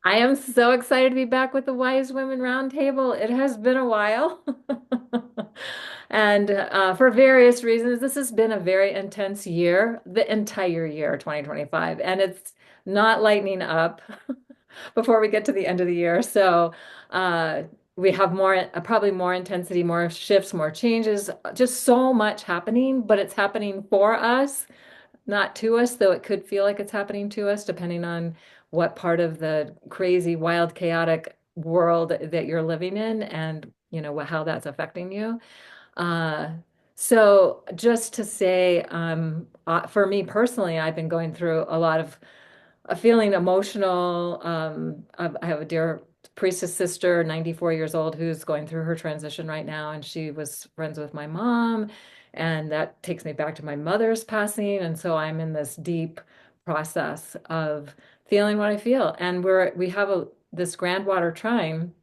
I am so excited to be back with the Wise Women Roundtable. It has been a while. And for various reasons, this has been a very intense year, the entire year, 2025. And it's not lightening up before we get to the end of the year. So uh, we have more, probably more intensity, more shifts, more changes, just so much happening, but it's happening for us, not to us, though it could feel like it's happening to us, depending on what part of the crazy, wild, chaotic world that you're living in and, how that's affecting you. Uh, so just to say, for me personally, I've been going through a lot of feeling emotional. I have a dear priestess sister, 94 years old, who's going through her transition right now, and she was friends with my mom, and that takes me back to my mother's passing, and so I'm in this deep process of feeling what I feel, and we have this Grandwater trine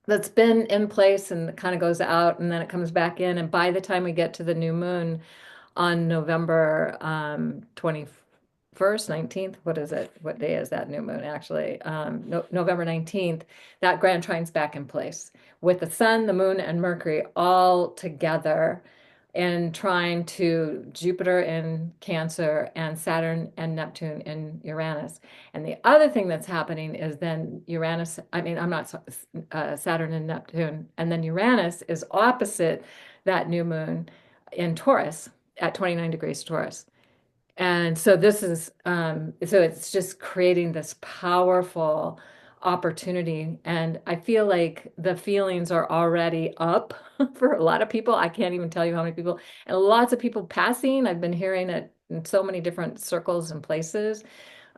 that's been in place and kind of goes out and then it comes back in, and by the time we get to the new moon on November 21st, 19th. What is it? What day is that new moon actually? No, November 19th, that grand trine's back in place with the sun, the moon, and Mercury all together and trying to Jupiter in Cancer and Saturn and Neptune in Uranus. And the other thing that's happening is then Uranus, I mean, I'm not Saturn and Neptune, and then Uranus is opposite that new moon in Taurus at 29 degrees Taurus. And so this is so it's just creating this powerful opportunity. And I feel like the feelings are already up for a lot of people. I can't even tell you how many people, and lots of people passing. I've been hearing it in so many different circles and places.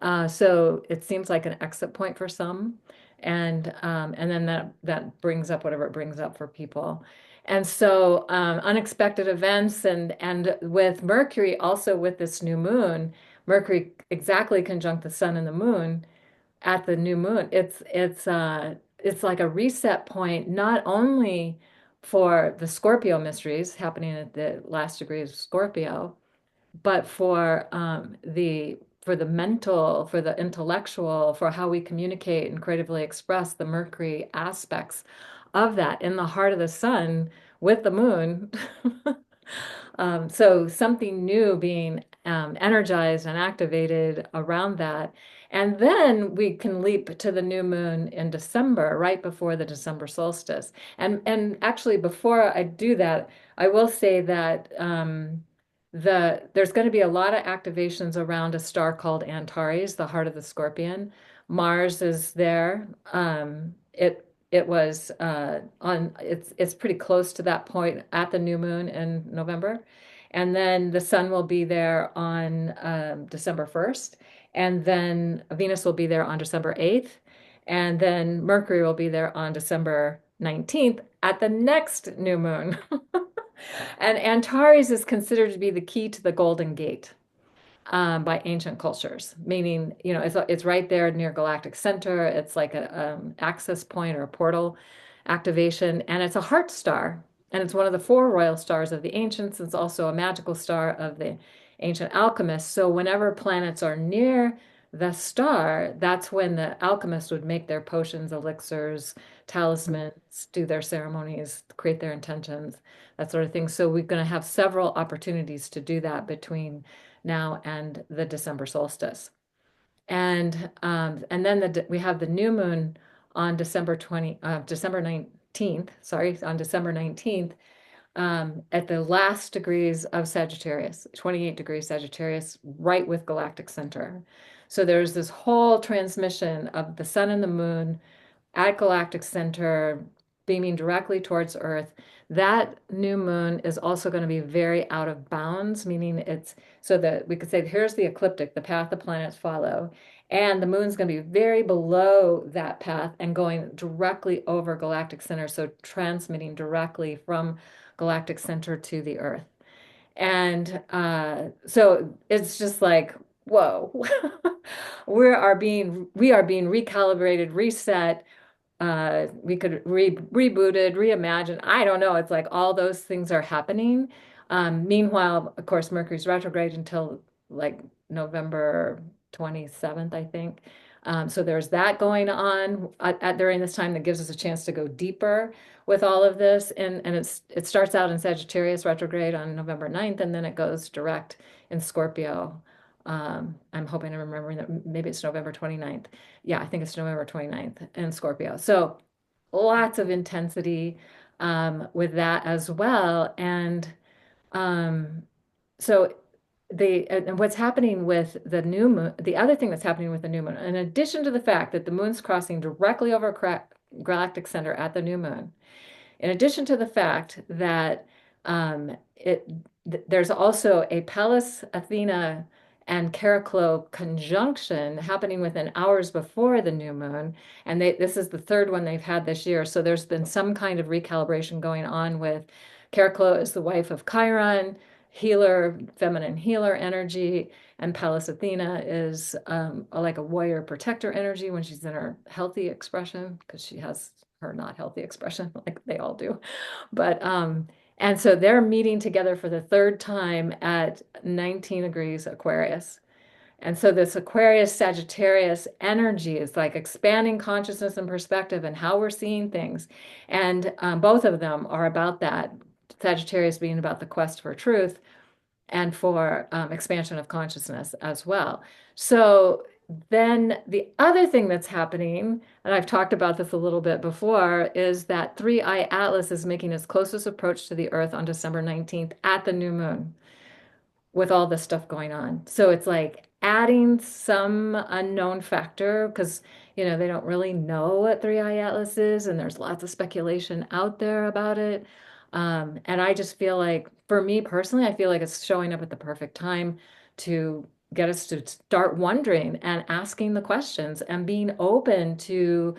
So it seems like an exit point for some, and then that brings up whatever it brings up for people. And so unexpected events and with Mercury also with this new moon, Mercury exactly conjunct the sun and the moon at the new moon. It's like a reset point, not only for the Scorpio mysteries happening at the last degree of Scorpio, but for the mental, for the intellectual, for how we communicate and creatively express the Mercury aspects of that in the heart of the sun with the moon. So something new being energized and activated around that. And then we can leap to the new moon in December, right before the December solstice. And actually, before I do that, I will say that there's going to be a lot of activations around a star called Antares, the heart of the Scorpion. Mars is there. It was on it's pretty close to that point at the new moon in November. And then the sun will be there on December 1st. And then Venus will be there on December 8th. And then Mercury will be there on December 19th at the next new moon. And Antares is considered to be the key to the Golden Gate by ancient cultures, meaning, it's right there near galactic center. It's like a access point or a portal activation, and it's a heart star, and it's one of the four royal stars of the ancients. It's also a magical star of the ancient alchemists. So whenever planets are near the star, that's when the alchemists would make their potions, elixirs, talismans, do their ceremonies, create their intentions, that sort of thing. So we're going to have several opportunities to do that between now and the December solstice. And then we have the new moon on December 19th, sorry, on December 19th, at the last degrees of Sagittarius, 28 degrees Sagittarius, right with galactic center. So there's this whole transmission of the sun and the moon at galactic center, beaming directly towards Earth. That new moon is also going to be very out of bounds, meaning it's so that we could say, here's the ecliptic, the path the planets follow. And the moon's going to be very below that path and going directly over galactic center. So transmitting directly from galactic center to the Earth. And so it's just like, whoa, we are being recalibrated, reset, we could rebooted, reimagined. I don't know. It's like all those things are happening. Meanwhile, of course, Mercury's retrograde until like November. 27th, I think. So there's that going on during this time that gives us a chance to go deeper with all of this. And it starts out in Sagittarius retrograde on November 9th, and then it goes direct in Scorpio. I'm hoping I'm remembering that maybe it's November 29th. Yeah, I think it's November 29th in Scorpio. So lots of intensity with that as well. And um, so and what's happening with the new moon, the other thing that's happening with the new moon, in addition to the fact that the moon's crossing directly over galactic center at the new moon, in addition to the fact that there's also a Pallas, Athena, and Chariklo conjunction happening within hours before the new moon, and this is the third one they've had this year. So there's been some kind of recalibration going on with Chariklo is the wife of Chiron, healer, feminine healer energy, and Pallas Athena is like a warrior protector energy when she's in her healthy expression, because she has her not healthy expression like they all do. But and so they're meeting together for the third time at 19 degrees Aquarius. And so this Aquarius Sagittarius energy is like expanding consciousness and perspective and how we're seeing things. And both of them are about that. Sagittarius being about the quest for truth, and for expansion of consciousness as well. So then the other thing that's happening, and I've talked about this a little bit before, is that 3i Atlas is making its closest approach to the Earth on December 19th at the new moon with all this stuff going on. So it's like adding some unknown factor because, they don't really know what 3i Atlas is, and there's lots of speculation out there about it. And I just feel like, for me personally, I feel like it's showing up at the perfect time to get us to start wondering and asking the questions and being open to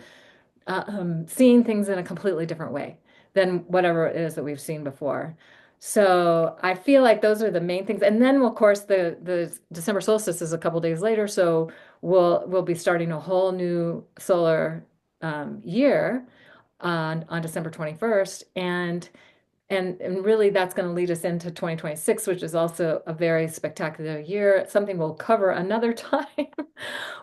seeing things in a completely different way than whatever it is that we've seen before. So I feel like those are the main things. And then, of course, the December solstice is a couple days later, so we'll be starting a whole new solar year on December 21st, and really that's going to lead us into 2026, which is also a very spectacular year. Something we'll cover another time.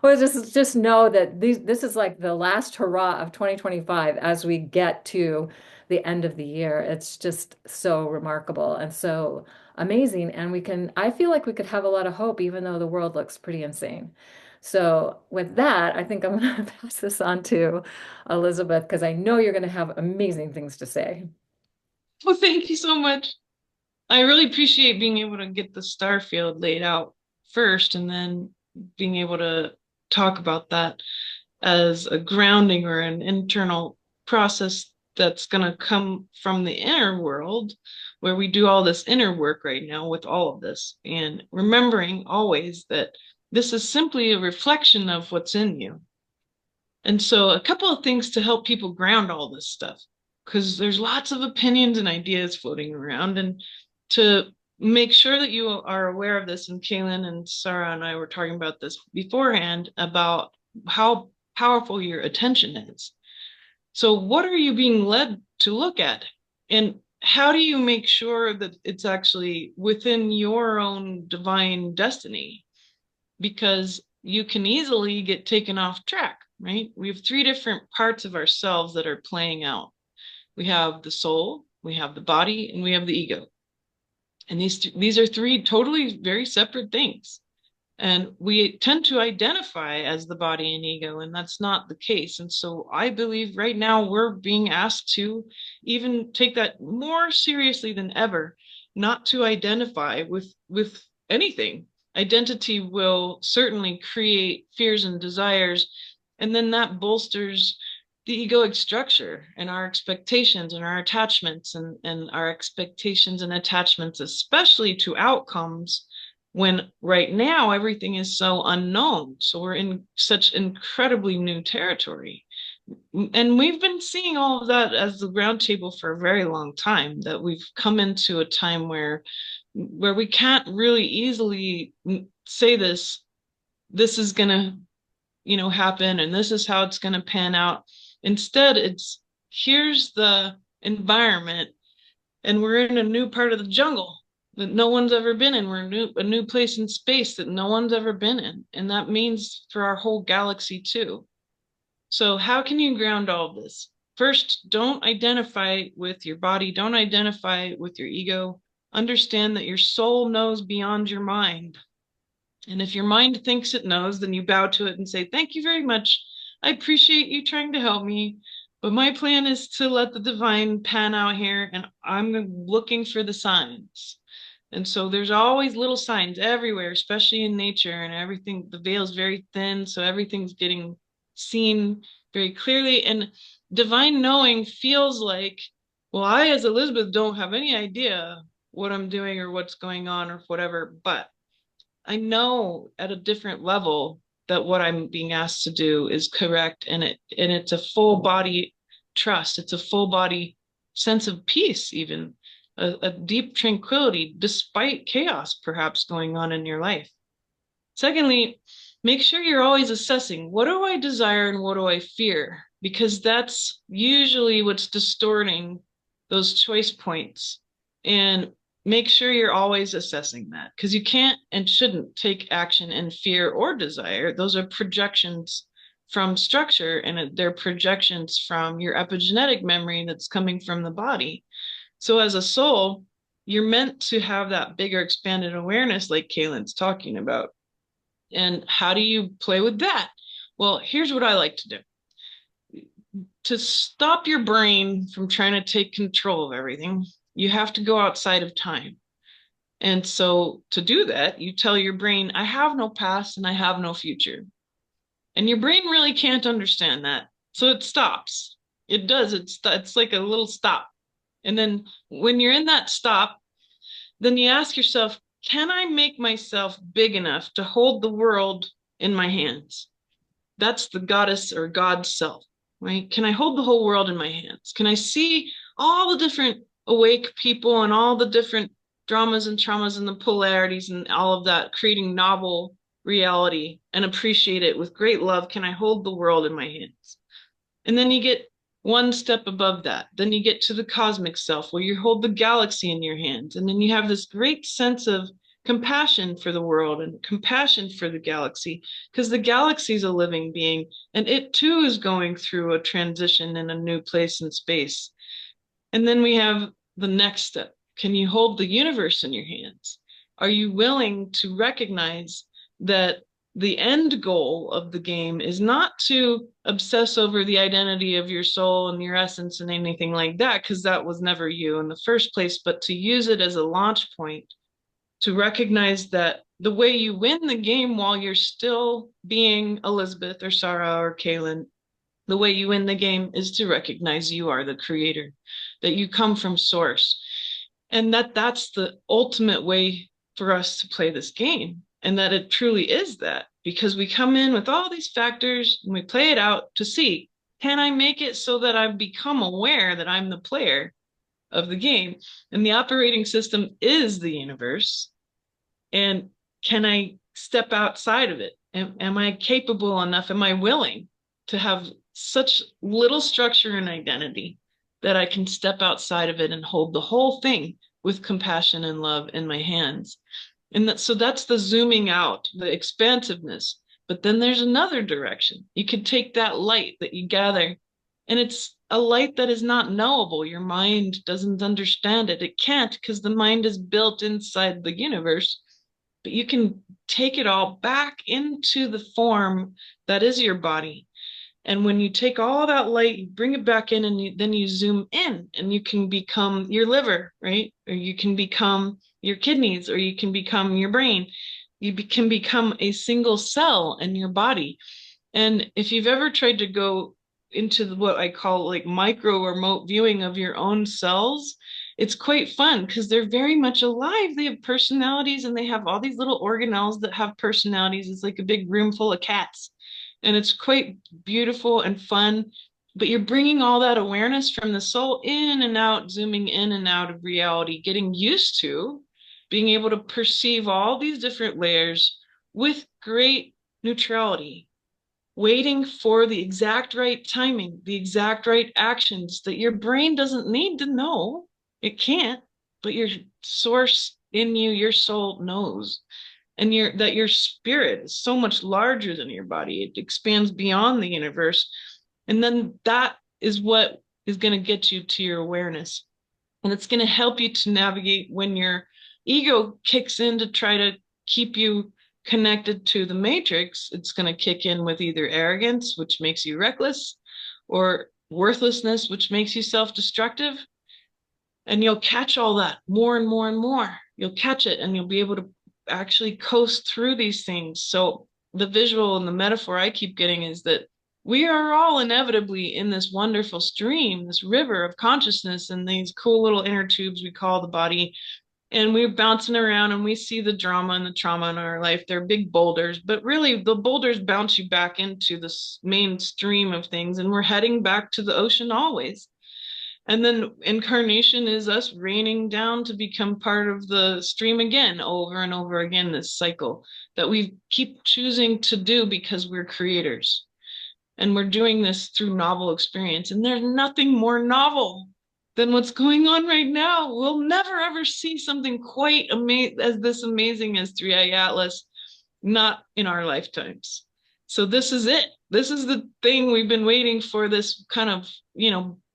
We'll just know that this is like the last hurrah of 2025 as we get to the end of the year. It's just so remarkable and so amazing. And I feel like we could have a lot of hope, even though the world looks pretty insane. So with that, I think I'm going to pass this on to Elizabeth, because I know you're going to have amazing things to say. Well, thank you so much. I really appreciate being able to get the star field laid out first and then being able to talk about that as a grounding or an internal process that's going to come from the inner world, where we do all this inner work right now with all of this, and remembering always that this is simply a reflection of what's in you. And so, a couple of things to help people ground all this stuff, because there's lots of opinions and ideas floating around, and to make sure that you are aware of this. And Kaylin and Sara and I were talking about this beforehand about how powerful your attention is. So, what are you being led to look at? And how do you make sure that it's actually within your own divine destiny? Because you can easily get taken off track, right? We have three different parts of ourselves that are playing out. We have the soul, we have the body, and we have the ego. And these are three totally very separate things. And we tend to identify as the body and ego, and that's not the case. And so I believe right now we're being asked to even take that more seriously than ever, not to identify with anything. Identity will certainly create fears and desires, and then that bolsters the egoic structure and our expectations and our attachments and our expectations and attachments, especially to outcomes, when right now everything is so unknown. So we're in such incredibly new territory. And we've been seeing all of that as the ground table for a very long time, that we've come into a time where we can't really easily say this is going to, happen, and this is how it's going to pan out. Instead, it's here's the environment, and we're in a new part of the jungle. that no one's ever been in. We're a new place in space that no one's ever been in. And that means for our whole galaxy too. So how can you ground all of this? First, don't identify with your body. Don't identify with your ego. Understand that your soul knows beyond your mind. And if your mind thinks it knows, then you bow to it and say, thank you very much. I appreciate you trying to help me. But my plan is to let the divine pan out here, and I'm looking for the signs. And so there's always little signs everywhere, especially in nature, and everything, the veil's very thin, so everything's getting seen very clearly. And divine knowing feels like, well, I, as Elizabeth, don't have any idea what I'm doing or what's going on or whatever, but I know at a different level that what I'm being asked to do is correct, and it's a full body trust. It's a full body sense of peace, even a deep tranquility despite chaos perhaps going on in your life. Secondly, make sure you're always assessing, what do I desire and what do I fear? Because that's usually what's distorting those choice points. And make sure you're always assessing that, because you can't and shouldn't take action in fear or desire. Those are projections from structure, and they're projections from your epigenetic memory that's coming from the body. So as a soul, you're meant to have that bigger expanded awareness like Kaylin's talking about. And how do you play with that? Well, here's what I like to do. To stop your brain from trying to take control of everything, you have to go outside of time. And so to do that, you tell your brain, I have no past and I have no future. And your brain really can't understand that. So it stops. It does. It's like a little stop. And then when you're in that stop, then you ask yourself, can I make myself big enough to hold the world in my hands? That's the goddess or God self, right? Can I hold the whole world in my hands? Can I see all the different awake people and all the different dramas and traumas and the polarities and all of that, creating novel reality and appreciate it with great love? Can I hold the world in my hands? And then you get one step above that. Then you get to the cosmic self where you hold the galaxy in your hands. And then you have this great sense of compassion for the world and compassion for the galaxy, because the galaxy is a living being and it too is going through a transition in a new place in space. And then we have the next step. Can you hold the universe in your hands? Are you willing to recognize that the end goal of the game is not to obsess over the identity of your soul and your essence and anything like that, because that was never you in the first place, but to use it as a launch point to recognize that the way you win the game while you're still being Elizabeth or Sara or Kaylin, the way you win the game is to recognize you are the creator, that you come from source, and that's the ultimate way for us to play this game. And that it truly is that, because we come in with all these factors and we play it out to see, can I make it so that I've become aware that I'm the player of the game and the operating system is the universe? And can I step outside of it? Am I capable enough? Am I willing to have such little structure and identity that I can step outside of it and hold the whole thing with compassion and love in my hands? And so that's the zooming out, the expansiveness. But then there's another direction. You could take that light that you gather, and it's a light that is not knowable. Your mind doesn't understand it. It can't, because the mind is built inside the universe. But you can take it all back into the form that is your body. And when you take all that light, you bring it back in, and then you zoom in, and you can become your liver, right? Or you can become your kidneys, or you can become your brain. You can become a single cell in your body. And if you've ever tried to go into what I call like micro remote viewing of your own cells, it's quite fun because they're very much alive. They have personalities and they have all these little organelles that have personalities. It's like a big room full of cats. And it's quite beautiful and fun. But you're bringing all that awareness from the soul in and out, zooming in and out of reality, getting used to being able to perceive all these different layers with great neutrality, waiting for the exact right timing, the exact right actions that your brain doesn't need to know. It can't, but your source in you, your soul knows. And your spirit is so much larger than your body. It expands beyond the universe. And then that is what is going to get you to your awareness. And it's going to help you to navigate when your ego kicks in to try to keep you connected to the matrix. It's going to kick in with either arrogance, which makes you reckless, or worthlessness, which makes you self-destructive. And you'll catch all that more and more and more. You'll catch it and you'll be able to actually coast through these things. So the visual and the metaphor I keep getting is that we are all inevitably in this wonderful stream, this river of consciousness, and these cool little inner tubes we call the body. And we're bouncing around and we see the drama and the trauma in our life. They're big boulders, but really the boulders bounce you back into the main stream of things. And we're heading back to the ocean always. And then incarnation is us raining down to become part of the stream again, over and over again, this cycle that we keep choosing to do because we're creators. And we're doing this through novel experience. And there's nothing more novel than what's going on right now. We'll never ever see something quite as this amazing as Three Eye Atlas, not in our lifetimes. So this is it. This is the thing we've been waiting for, this kind of,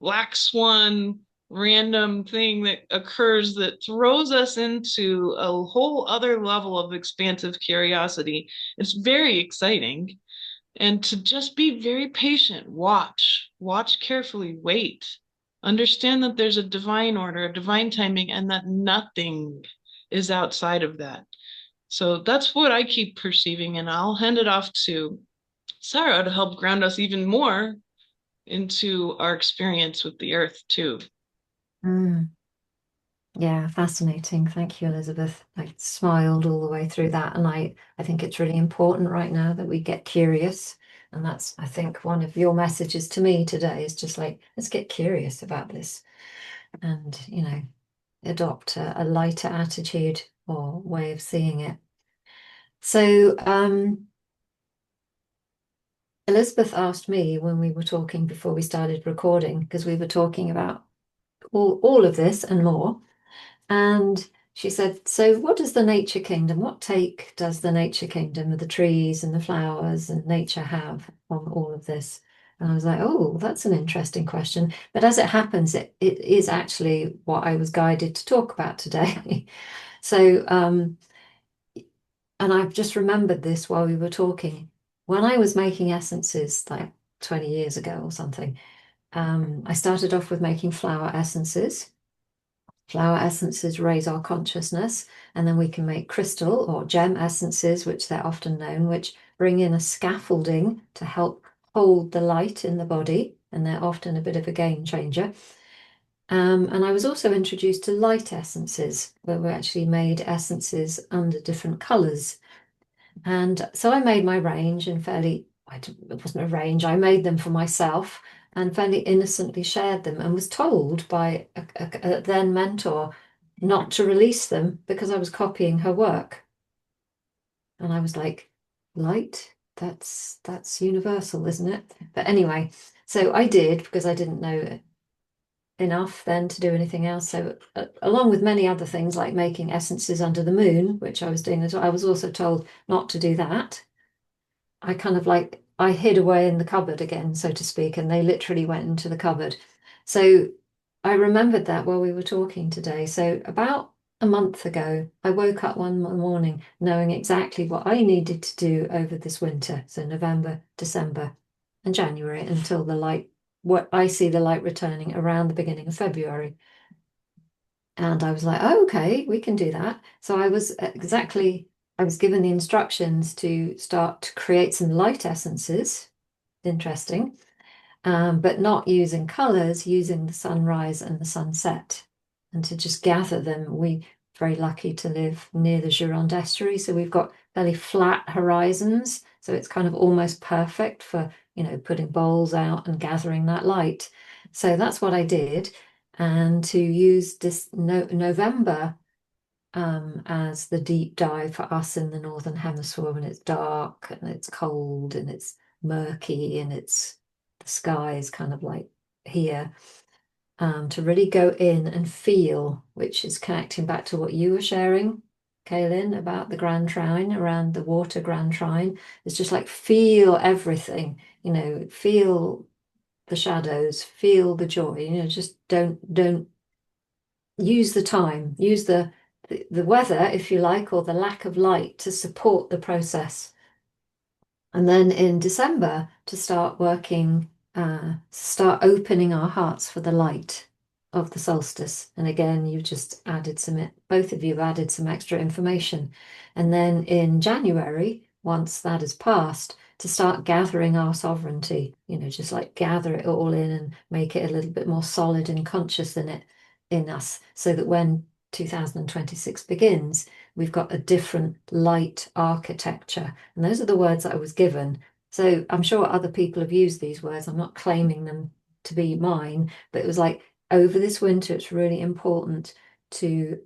black swan random thing that occurs that throws us into a whole other level of expansive curiosity. It's very exciting. And to just be very patient, watch carefully, wait, understand that there's a divine order, a divine timing, and that nothing is outside of that. So that's what I keep perceiving, and I'll hand it off to Sara to help ground us even more into our experience with the earth too. Mm. Yeah, fascinating. Thank you, Elizabeth. I smiled all the way through that. And I think it's really important right now that we get curious. And that's, I think, one of your messages to me today is just like, let's get curious about this and, adopt a lighter attitude or way of seeing it. So, Elizabeth asked me when we were talking before we started recording, because we were talking about all of this and more. And she said, so what does the nature kingdom, what take does the nature kingdom of the trees and the flowers and nature have on all of this? And I was like, oh, that's an interesting question. But as it happens, it is actually what I was guided to talk about today. So, and I've just remembered this while we were talking. When I was making essences like 20 years ago or something, I started off with making flower essences. Flower essences raise our consciousness, and then we can make crystal or gem essences, which they're often known, which bring in a scaffolding to help hold the light in the body, and they're often a bit of a game changer. And I was also introduced to light essences, where we actually made essences under different colors. And so I made my range and it wasn't a range, I made them for myself and fairly innocently shared them and was told by a then mentor not to release them because I was copying her work. And I was like, light, that's universal, isn't it? But anyway, so I did because I didn't know enough then to do anything else. So along with many other things like making essences under the moon, which I was doing as well, I was also told not to do that. I kind of like I hid away in the cupboard again, so to speak, and they literally went into the cupboard. So I remembered that while we were talking today. So about a month ago, I woke up one morning knowing exactly what I needed to do over this winter. So November, December, and January until what I see the light returning around the beginning of February. And I was like, oh, okay, we can do that. So I was given the instructions to start to create some light essences. Interesting. But not using colors, using the sunrise and the sunset, and to just gather them. We're very lucky to live near the Gironde estuary, so we've got fairly flat horizons, so it's kind of almost perfect for, putting bowls out and gathering that light. So that's what I did, and to use this November as the deep dive for us in the Northern Hemisphere when it's dark and it's cold and it's murky and the sky is kind of like here. to really go in and feel, which is connecting back to what you were sharing, Kaylin, about the Grand Trine, around the water Grand Trine. It's just like feel everything, feel the shadows, feel the joy, just don't use the time, use the weather, if you like, or the lack of light to support the process. And then in December to start working, start opening our hearts for the light of the solstice. And again, you've just added both of you have added some extra information. And then in January, once that has passed, to start gathering our sovereignty, just like gather it all in and make it a little bit more solid and conscious in us, so that when 2026 begins, we've got a different light architecture. And those are the words that I was given. So I'm sure other people have used these words. I'm not claiming them to be mine, but it was like over this winter, it's really important to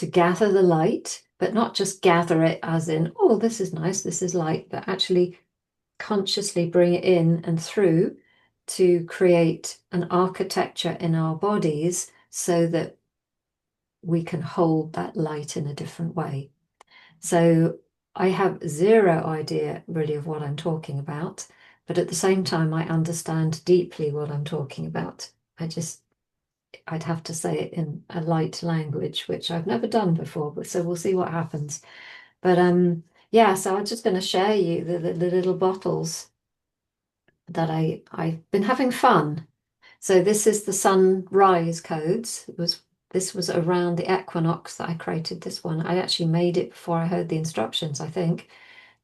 gather the light, but not just gather it as in, oh, this is nice, this is light, but actually consciously bring it in and through to create an architecture in our bodies so that we can hold that light in a different way. So I have zero idea really of what I'm talking about, but at the same time, I understand deeply what I'm talking about. I'd have to say it in a light language, which I've never done before, but so we'll see what happens. But yeah, so I'm just going to share you the little bottles that I've been having fun. So this is the sunrise codes. This was around the equinox that I created this one. I actually made it before I heard the instructions, I think.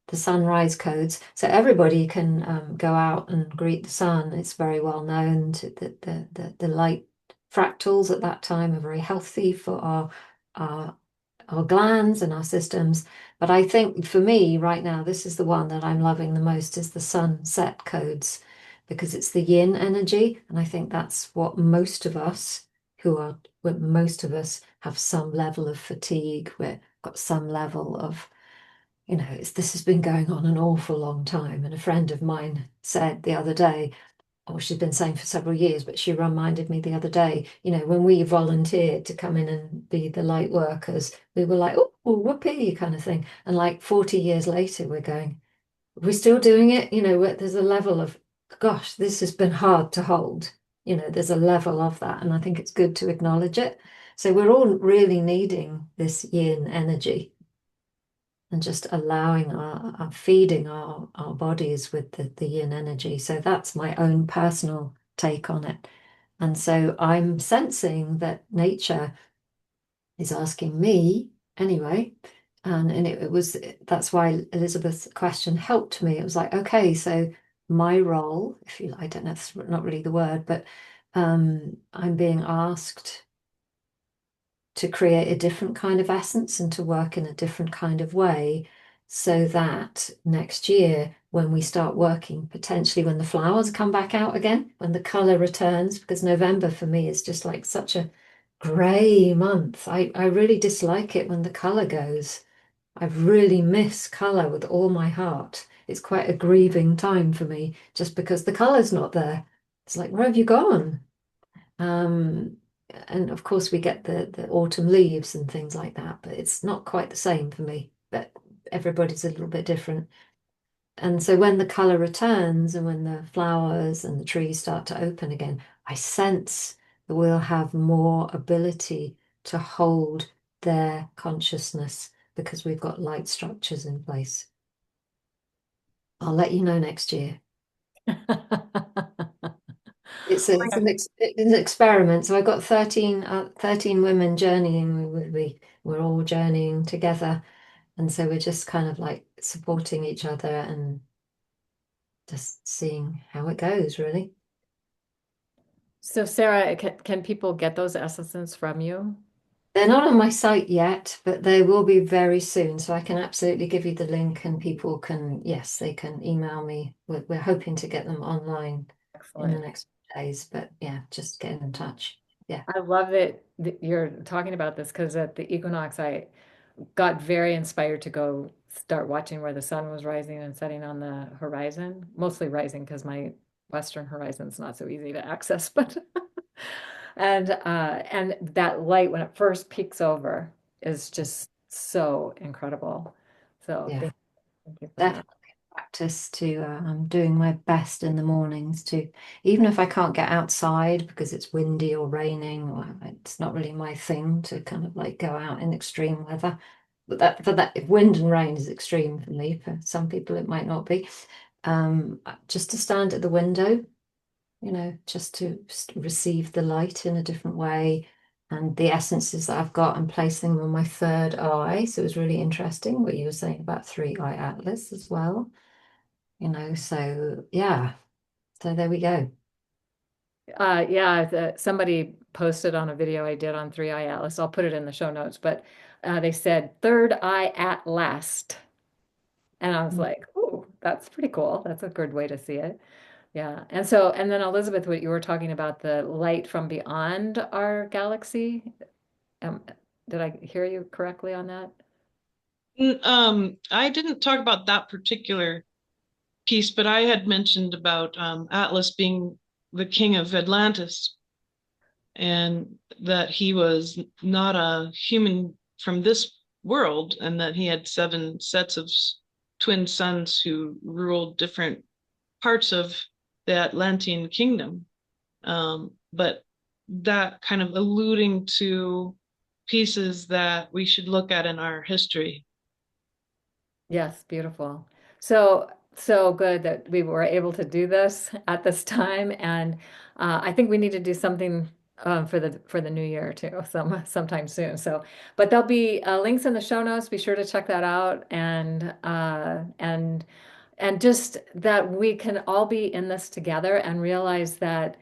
The sunrise codes. So everybody can go out and greet the sun. It's very well known the light fractals at that time are very healthy for our our glands and our systems. But I think for me right now, this is the one that I'm loving the most is the sunset codes because it's the yin energy. And I think that's what most of us most of us have some level of fatigue. We've got some level of, this has been going on an awful long time. And a friend of mine said the other day, or she's been saying for several years, but she reminded me the other day, when we volunteered to come in and be the light workers, we were like, oh, whoopee kind of thing. And like 40 years later, we're going, we're still doing it. There's a level of, gosh, this has been hard to hold. There's a level of that. And I think it's good to acknowledge it. So we're all really needing this yin energy and just allowing our feeding our bodies with the yin energy. So that's my own personal take on it. And so I'm sensing that nature is asking me anyway. And it was that's why Elizabeth's question helped me. It was like, okay, so my role, if you I don't know, it's not really the word, but I'm being asked to create a different kind of essence and to work in a different kind of way so that next year when we start working potentially when the flowers come back out again when the color returns because November for me is just like such a gray month. I really dislike it when the color goes. I really miss color with all my heart. It's quite a grieving time for me just because the color's not there. It's like, where have you gone? Um, and of course, we get the autumn leaves and things like that, but it's not quite the same for me. But everybody's a little bit different. And so when the color returns and when the flowers and the trees start to open again, I sense that we'll have more ability to hold their consciousness because we've got light structures in place. I'll let you know next year. It's an experiment. So I got 13 women journeying. We're all journeying together. And so we're just kind of like supporting each other and just seeing how it goes, really. So, Sarah, can people get those essences from you? They're not on my site yet, but they will be very soon. So I can absolutely give you the link and people can, yes, they can email me. We're hoping to get them online in the Excellent. next days, but yeah, just get in touch. Yeah. I love that you're talking about this because at the equinox, I got very inspired to go start watching where the sun was rising and setting on the horizon, mostly rising because my Western horizon's not so easy to access, but And that light when it first peeks over is just so incredible. So Yeah, thank you for that. definitely practice to I'm doing my best in the mornings to, even if I can't get outside because it's windy or raining, or it's not really my thing to kind of like go out in extreme weather. But that for that, if wind and rain is extreme for me, for some people it might not be. Just to stand at the window, just to receive the light in a different way. And the essences that I've got and placing them on my third eye. So it was really interesting what you were saying about three eye atlas as well. So yeah, so there we go. Yeah, somebody posted on a video I did on Three Eye Atlas. I'll put it in the show notes, but they said third eye at last. And I was Mm. like, oh, that's pretty cool. That's a good way to see it. Yeah. And then Elizabeth, what you were talking about, the light from beyond our galaxy. Um, did I hear you correctly on that? I didn't talk about that particular piece, but I had mentioned about Atlas being the king of Atlantis and that he was not a human from this world and that he had seven sets of twin sons who ruled different parts of the Atlantean kingdom. But that kind of alluding to pieces that we should look at in our history. Yes, beautiful. So good that we were able to do this at this time, and I think we need to do something for the new year too, sometime soon. So, but there'll be links in the show notes. Be sure to check that out, and just that we can all be in this together and realize that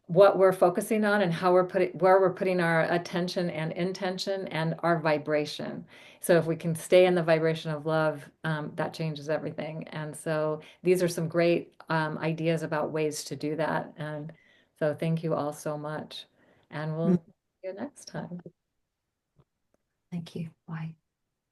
what we're focusing on and how we're putting where we're putting our attention and intention and our vibration. So if we can stay in the vibration of love, that changes everything. And so these are some great ideas about ways to do that. And so thank you all so much. And Mm. we'll see you next time. Thank you. Bye.